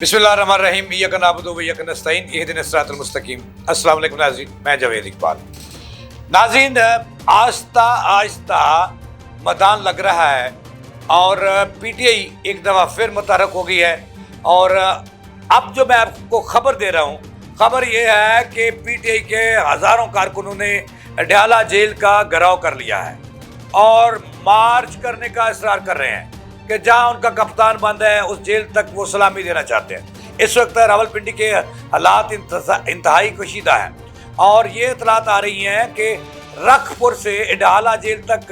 बिस्मिल्लाहिर्रहमानिर्रहीम इय्याका नअबुदु व इय्याका नस्तईन इहदिना सिरातल मुस्तकीम। अस्सलाम वालेकुम नाज़रीन, मैं जावेद इकबाल। नाज़रीन, आहिस्ता आहिस्ता मैदान लग रहा है और पीटीआई एक दफ़ा फिर मुतहरक हो गई है। और अब जो मैं आपको खबर दे रहा हूँ, खबर ये है कि पीटीआई के हज़ारों कारकुनों ने अडयाला जेल का घेराव कर लिया है और मार्च करने का इसरार कर रहे हैं कि जहां उनका कप्तान बंद है उस जेल तक वो सलामी देना चाहते हैं। इस वक्त रावलपिंडी के हालात इंतहाई कशीदा हैं और ये इतलात आ रही हैं कि रखपुर से अडयाला जेल तक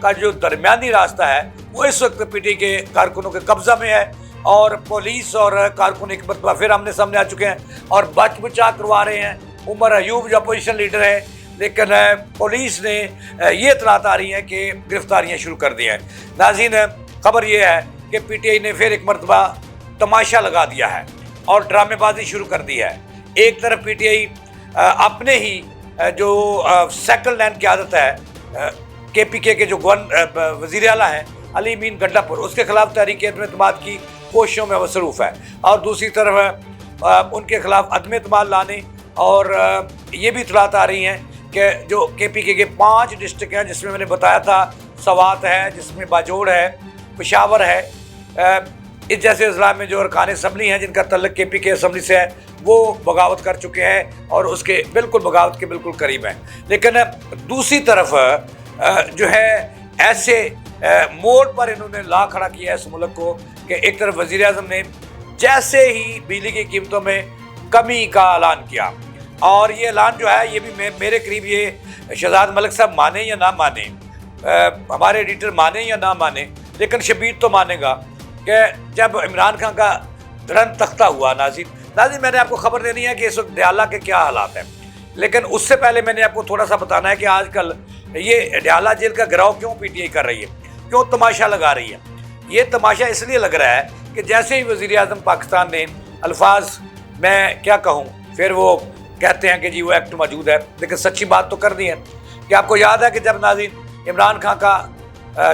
का जो दरमियानी रास्ता है वो इस वक्त पीटीआई के कारकुनों के कब्जा में है और पुलिस और कारकुन एक मरतबा फिर आमने सामने आ चुके हैं और बच बचा करवा रहे हैं। उमर अयूब जो अपोजिशन लीडर है, लेकिन पुलिस ने ये इतलात आ रही हैं कि गिरफ्तारियाँ शुरू कर दी हैं। नाज़रीन, खबर यह है कि पीटीआई ने फिर एक मरतबा तमाशा लगा दिया है और ड्रामेबाजी शुरू कर दी है। एक तरफ पीटीआई अपने ही जो सेकंड लाइन की आदत है केपीके के जो वज़ीर आला हैं अली मीन गंडापुर, उसके खिलाफ तहरीक एतमाद की कोशिशों में मसरूफ़ है और दूसरी तरफ उनके खिलाफ अदम एतमाद लाने और ये भी इतलात आ रही हैं कि जो केपीके के 5 डिस्ट्रिक्ट हैं जिसमें मैंने बताया था सवात है, जिसमें बाजोड़ है, पेशावर है, इस जैसे अजला में जो अरकान असम्बली हैं जिनका तल्लुक़ केपीके असम्बली से है वो बगावत कर चुके हैं और उसके बिल्कुल बगावत के बिल्कुल करीब हैं। लेकिन दूसरी तरफ जो है ऐसे मोड़ पर इन्होंने ला खड़ा किया है इस मुल्क को कि एक तरफ वज़ीर आज़म ने जैसे ही बिजली की कीमतों में कमी का ऐलान किया और ये ऐलान जो है ये भी मेरे करीब ये शहजाद मलिक साहब माने या ना माने, हमारे एडिटर माने या ना माने, लेकिन शबीर तो मानेगा कि जब इमरान खान का धड़न तख्ता हुआ। नाज़रीन, मैंने आपको खबर देनी है कि इस वक्त अडयाला के क्या हालात हैं, लेकिन उससे पहले मैंने आपको थोड़ा सा बताना है कि आजकल ये अडयाला जेल का घेराव क्यों पीटीआई कर रही है, क्यों तमाशा लगा रही है। ये तमाशा इसलिए लग रहा है कि जैसे ही वज़ीर आज़म पाकिस्तान ने अल्फाज मैं क्या कहूँ, फिर वो कहते हैं कि जी वो एक्ट मौजूद है, लेकिन सच्ची बात तो कर दी है कि आपको याद है कि जब नाज़रीन इमरान खान का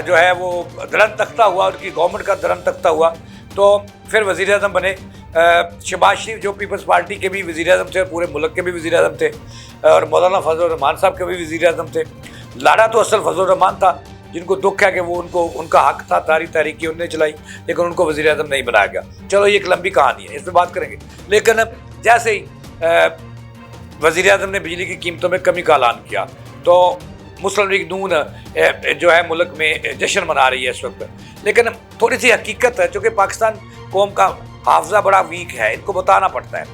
जो है वो धड़न तख्ता हुआ, उनकी गवर्नमेंट का धड़न तख्ता हुआ, तो फिर वज़ीर आज़म बने शहबाज शरीफ जो पीपल्स पार्टी के भी वज़ीर आज़म थे और पूरे मुल्क के भी वज़ीर आज़म थे और मौलाना फजल रहमान साहब के भी वज़ीर आज़म थे। लाड़ा तो असल फजल रहमान था जिनको दुख है कि वो उनका हक था, तहरीक की उन्होंने चलाई, लेकिन उनको वज़ीर आज़म नहीं बनाया गया। चलो ये एक लंबी कहानी है, इस पर बात करेंगे। लेकिन जैसे ही वज़ीर आज़म ने बिजली की कीमतों में कमी का ऐलान किया तो मुस्लिम लीग नून जो है मुल्क में जश्न मना रही है इस वक्त। लेकिन थोड़ी सी हकीकत है, चूँकि पाकिस्तान कौम का हाफजा बड़ा वीक है, इनको बताना पड़ता है।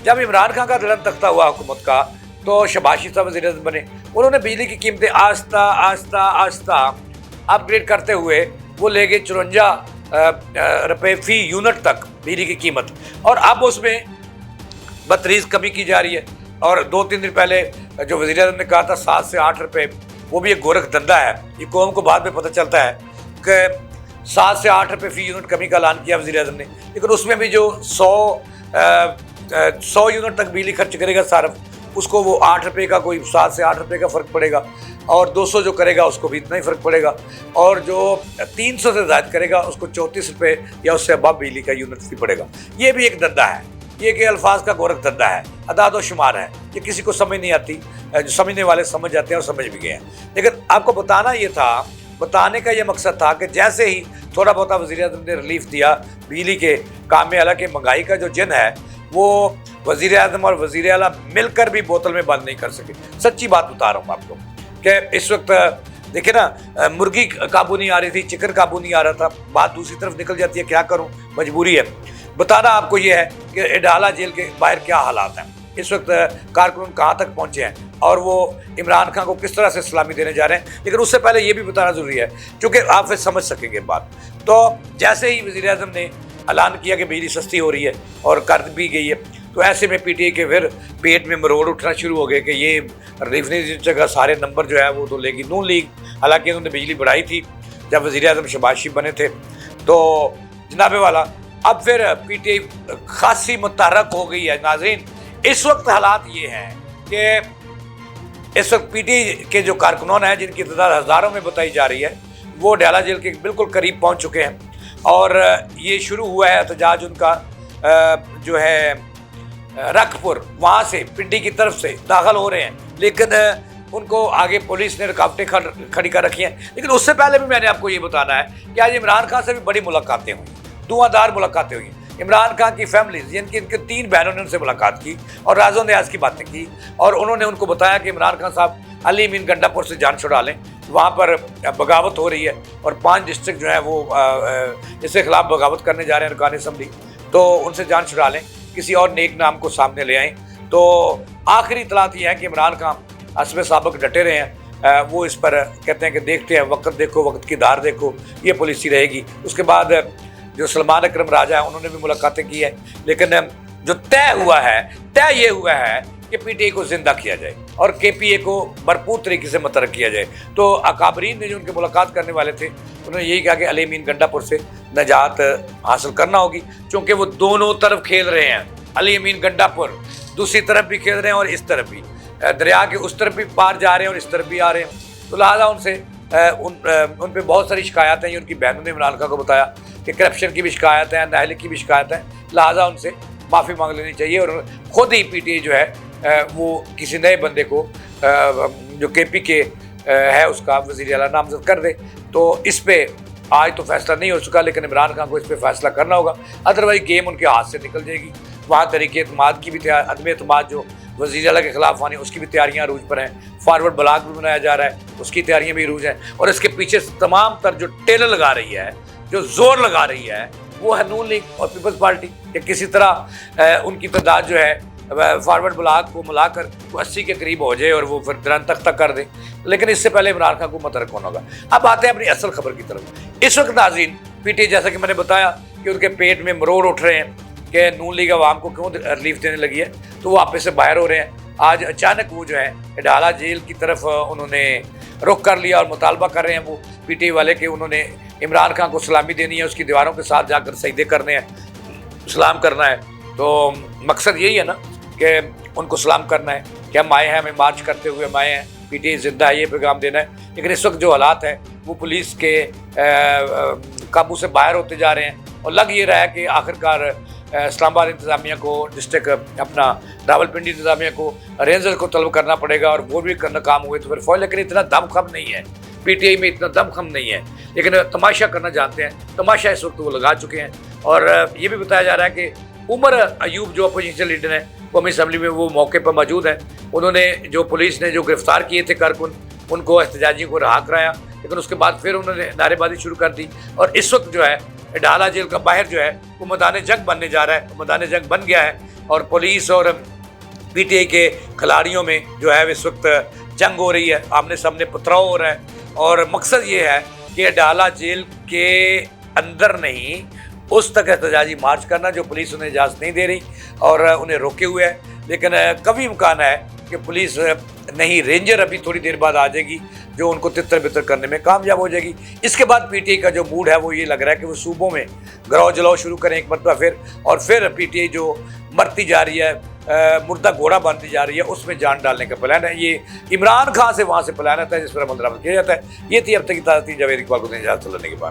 जब इमरान खान का धड़न तख्ता हुआ हुकूमत का तो शहबाज शरीफ साहब वज़ीर आज़म बने, उन्होंने बिजली की कीमतें आस्ता आस्ता आस्ता अपग्रेड करते हुए वो ले गए 54 रुपये फ़ी यूनिट तक बिजली की कीमत, और अब उसमें बदतरीज़ कमी की जा रही है। और 2-3 दिन पहले जो वज़ीर आज़म ने कहा था 7 से 8 रुपये, वो भी एक गोरख धंधा है। ये कौम को बाद में पता चलता है कि 7 से 8 रुपये फ़ी यूनिट कमी का ऐलान किया वज़ीर आज़म ने, लेकिन उसमें भी जो 100 यूनिट तक बिजली खर्च करेगा सार्फ, उसको वो 8 रुपये का, कोई 7 से 8 रुपये का फ़र्क पड़ेगा, और 200 जो करेगा उसको भी इतना ही फ़र्क पड़ेगा, और जो 300 से ज़्यादा करेगा उसको 34 रुपये या उससे अबाव बिजली का यूनिट फी पड़ेगा। ये भी एक धंधा है, ये कि अल्फाज का गोरख धंधा है, अदाद व शुमार है, ये किसी को समझ नहीं आती, जो समझने वाले समझ जाते हैं और समझ भी गए हैं। लेकिन आपको बताना ये था, बताने का ये मकसद था कि जैसे ही थोड़ा बहुत वज़ीर आज़म ने रिलीफ दिया बिजली के काम में, हालांकि महंगाई का जो जिन है वो वज़ीर आज़म और वज़ीर आला मिलकर भी बोतल में बंद नहीं कर सके। सच्ची बात बता रहा हूँ आपको कि इस वक्त देखिए ना, मुर्गी काबू नहीं आ रही थी, चिकन काबू नहीं आ रहा था, बात दूसरी तरफ निकल जाती है, क्या करूँ, मजबूरी है। बताना आपको ये है कि अडयाला जेल के बाहर क्या हालात हैं, इस वक्त कारकुन कहाँ तक पहुँचे हैं और वो इमरान खान को किस तरह से सलामी देने जा रहे हैं। लेकिन उससे पहले ये भी बताना ज़रूरी है क्योंकि आप फिर समझ सकेंगे बात। तो जैसे ही वज़ीर आज़म ने ऐलान किया कि बिजली सस्ती हो रही है और कर भी गई है, तो ऐसे में पीटीआई के फिर पेट में मरोड़ उठना शुरू हो गए कि ये रिलीफ नहीं दी जगह सारे नंबर जो है वो तो लेगी नून लीग। हालांकि उन्होंने बिजली बढ़ाई थी जब वज़ीर आज़म शहबाज शरीफ बने थे। तो जनाबे वाला अब फिर पीटीआई खासी मुतहरक हो गई है। नाज़रीन, इस वक्त हालात ये हैं कि इस वक्त पीटीआई के जो कारकुनान हैं जिनकी तादाद हज़ारों में बताई जा रही है, वो अडयाला जेल के बिल्कुल करीब पहुँच चुके हैं और ये शुरू हुआ है एहतजाज उनका जो है रखपुर वहाँ से पिंडी की तरफ से दाखिल हो रहे हैं, लेकिन उनको आगे पुलिस ने रुकावटें खड़ी कर रखी हैं। लेकिन उससे पहले भी मैंने आपको ये बताना है कि आज इमरान खान से भी बड़ी मुलाकातें हुई, धुआंधार मुलाकातें हुई। इमरान खान की फैमिली यानी कि इनके 3 बहनों ने उनसे मुलाकात की और राज़ो न्याज की बातें की, और उन्होंने उनको बताया कि इमरान खान साहब अली अमीन गंडापुर से जान छुड़ा लें, वहाँ पर बगावत हो रही है और 5 डिस्ट्रिक्ट जो है वो इसके खिलाफ बगावत करने जा रहे हैं अरकान असम्बली, तो उनसे जान छुड़ा लें, किसी और नेक नाम को सामने ले आएँ। तो आखिरी इतलात ये है कि इमरान खान हस्ब साबिक डटे रहे हैं, वो इस पर कहते हैं कि देखते हैं, वक्त देखो, वक्त की धार देखो, ये पॉलिसी रहेगी। उसके बाद जो सलमान अकरम राजा है उन्होंने भी मुलाकातें की है, लेकिन जो तय ये हुआ है कि पीटीआई को जिंदा किया जाए और केपीए को भरपूर तरीके से मतरक किया जाए। तो अकाबरीन ने जो उनके मुलाकात करने वाले थे उन्होंने यही कहा कि अली अमीन गंडापुर से निजात हासिल करना होगी, क्योंकि वो दोनों तरफ खेल रहे हैं। अली अमीन गंडापुर दूसरी तरफ भी खेल रहे हैं और इस तरफ भी, दरिया के उस तरफ भी पार जा रहे हैं और इस तरफ भी आ रहे हैं। तो लिहाजा उनसे उन पे बहुत सारी शिकायतें हैं। उनकी बहनों ने इमरान खान को बताया कि करप्शन की भी शिकायत है, नाअहली की भी शिकायत है, लिहाजा उनसे माफ़ी मांग लेनी चाहिए और ख़ुद ही पीटीआई जो है वो किसी नए बंदे को जो केपी के है उसका वज़ीर आला नामज़द कर दे। तो इस पर आज तो फैसला नहीं हो चुका, लेकिन इमरान खान को इस पर फैसला करना होगा, अदरवाइज गेम उनके हाथ से निकल जाएगी। वहाँ तरीके एतमाद की भी अदम एतमाद जो वज़ीर आला के ख़िलाफ़ आने उसकी भी तैयारियाँ अरूज पर हैं, फॉरवर्ड ब्लॉक भी बनाया जा रहा है, उसकी तैयारियाँ भी अरूज हैं। और इसके पीछे तमाम तर जो टेलर लगा रही है, जो जोर लगा रही है, वो है नून लीग और पीपल्स पार्टी, कि किसी तरह उनकी तादाद जो है फॉरवर्ड ब्लॉक को मिलाकर 80 के करीब हो जाए और वो फिर दरन तक कर दें। लेकिन इससे पहले इमरान खान को मतरक होना होगा। अब आते हैं अपनी असल खबर की तरफ। इस वक्त नाज़रीन पीटीआई, जैसा कि मैंने बताया कि उनके पेट में मरोड़ उठ रहे हैं कि नून लीग अवाम को क्यों रिलीफ देने लगी है, तो वो आपे से बाहर हो रहे हैं। आज अचानक वो जो है अडाला जेल की तरफ उन्होंने रुख कर लिया और मुतालबा कर रहे हैं वो पीटीआई वाले कि उन्होंने इमरान खान को सलामी देनी है, उसकी दीवारों के साथ जाकर सजदे करने हैं, सलाम करना है। तो मकसद यही है ना कि उनको सलाम करना है कि हम आए हैं, हमें मार्च करते हुए हम आए हैं, पीटीआई जिंदा है, ये पैगाम देना है। लेकिन इस वक्त जो हालात हैं वो पुलिस के काबू से बाहर होते जा रहे हैं और लग ये रहा है कि आखिरकार इस्लामाबाद इंतज़ामिया को, डिस्ट्रिक्ट अपना रावलपिंडी इंतज़ामिया को, रेंजर को तलब करना पड़ेगा और वो भी करना काम हुए तो फिर फौज। लेकिन इतना दमखम नहीं है पीटीआई में, इतना दमखम नहीं है, लेकिन तमाशा करना जानते हैं। तमाशा इस वक्त वो लगा चुके हैं। और ये भी बताया जा रहा है कि उमर अयूब जो अपोजिशन लीडर हैं कौमी असम्बली में, वो मौके पर मौजूद हैं। उन्होंने जो पुलिस ने जो गिरफ्तार किए थे कारकुन, उनको एहतजाजी को रहा कराया, लेकिन उसके बाद फिर उन्होंने नारेबाजी शुरू कर दी। और इस वक्त जो है अडाला जेल का बाहर जो है वो मैदान जंग बनने जा रहा है, मैदान जंग बन गया है। और पुलिस और पीटीआई के खिलाड़ियों में जो है इस वक्त जंग हो रही है, आमने सामने पथराव हो रहा है। और मकसद ये है कि अडाला जेल के अंदर नहीं, उस तक एहतजाजी मार्च करना जो पुलिस उन्हें इजाज़त नहीं दे रही और उन्हें रोके हुए है। लेकिन कभी इम्कान है कि पुलिस नहीं, रेंजर अभी थोड़ी देर बाद आ जाएगी जो उनको तितर बितर करने में कामयाब हो जाएगी। इसके बाद पीटीआई का जो मूड है वो ये लग रहा है कि वो सूबों में गराव जलाओ शुरू करें एक मरतबा फिर, और फिर पीटीआई जो मरती जा रही है, मुर्दा घोड़ा बनती जा रही है, उसमें जान डालने का प्लान है। ये इमरान खान से वहाँ से प्लान आता है जिस पर अमल दरामद किया जाता है। ये थी अब तक की ताज़ा जावेद इकबाल को इजाज़त लेने के बाद।